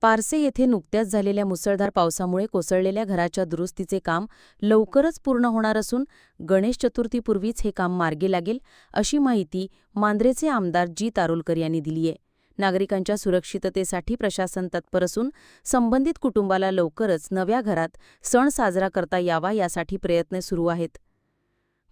Parse येथे नुकत्याच झालेल्या मुसळधार पावसामुळे कोसळलेल्या घराच्या दुरुस्तीचे काम लवकरच पूर्ण होणार असून गणेश चतुर्थीपूर्वीच हे काम मार्गी लागेल, अशी माहिती मांद्रेचे आमदार जी. तारोलकर यांनी दिली आहे. नागरिकांच्या सुरक्षिततेसाठी प्रशासन तत्पर असून संबंधित कुटुंबाला लवकरच नव्या घरात सण साजरा करता यावा यासाठी प्रयत्न सुरू आहेत.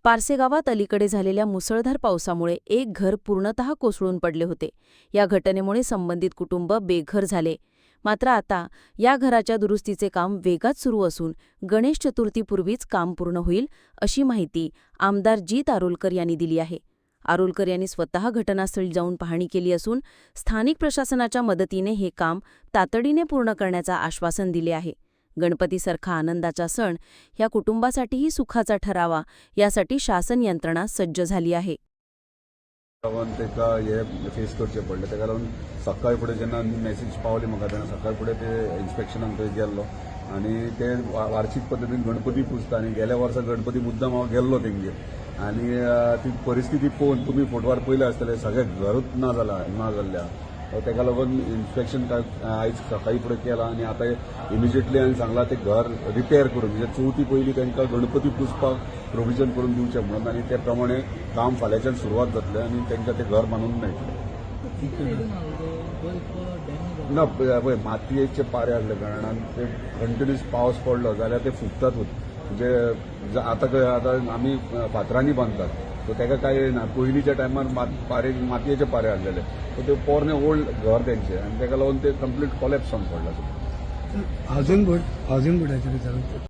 पारसे गावात अलीकडे झालेल्या मुसळधार पावसामुळे एक घर पूर्णतः कोसळून पडले होते. या घटनेमुळे संबंधित कुटुंब बेघर झाले. मात्र आता या घराच्या दुरुस्तीचे काम वेगात सुरू असून गणेश चतुर्थीपूर्वीच काम पूर्ण होईल, अशी माहिती आमदार जी. तारोलकर यांनी दिली आहे. आरोलकर यांनी स्वतः घटनास्थळी जाऊन पाहणी केली असून स्थानिक प्रशासनाच्या मदतीने हे काम तातडीने पूर्ण करण्याचं आश्वासन दिले आहे. गणपतीसारखा आनंदाचा सण या कुटुंबासाठीही सुखाचा ठरावा यासाठी शासन यंत्रणा सज्ज झाली आहे. तेका हे फेस करचे पडले, तेका लागून सकाळी फुडें जेन्ना मेसेज पावली म्हाका तेन्ना सकाळी फुडें ते इन्स्पेक्शनाक थंय गेल्लो आनी ते वार्षिक पद्दतीन गणपती पुजता आनी गेल्या वर्सा गणपती मुद्दाम हांव गेल्लो तेंगेर आनी ती परिस्थिती पळोवन तुमी फोटवार पयले आसतले सगळें घरूच ना जाल्ल्या तेका लागून इन्स्पेक्शन आयज सकाळी फुडें केलां आनी आतां इमिजिएटली हांवें सांगलां ते घर रिपेर करून म्हणजे चवथी पयलीं तांकां गणपती पुजपाक प्रोविजन करून दिवचें म्हणून आनी ते प्रमाणे काम फाल्यांच्यान सुरवात जातलें आनी तांकां तें घर बांदून मेळटलें. ना पळय मातयेचे पारे आसले कारणान ते कंटिन्यूस पावस पडलो जाल्यार ते फुगतातूच. म्हणजे आतां आमी फातरांनी बांदतात सो तेका काय ना. पयलींच्या टायमार मातयेचे पारे आसलेले सो ते पोरणे ओल्ड घर तेंचे आनी तेका लागून ते कंप्लीट कॉलेप्स जावन पडला. हावजिंग बोर्डाचे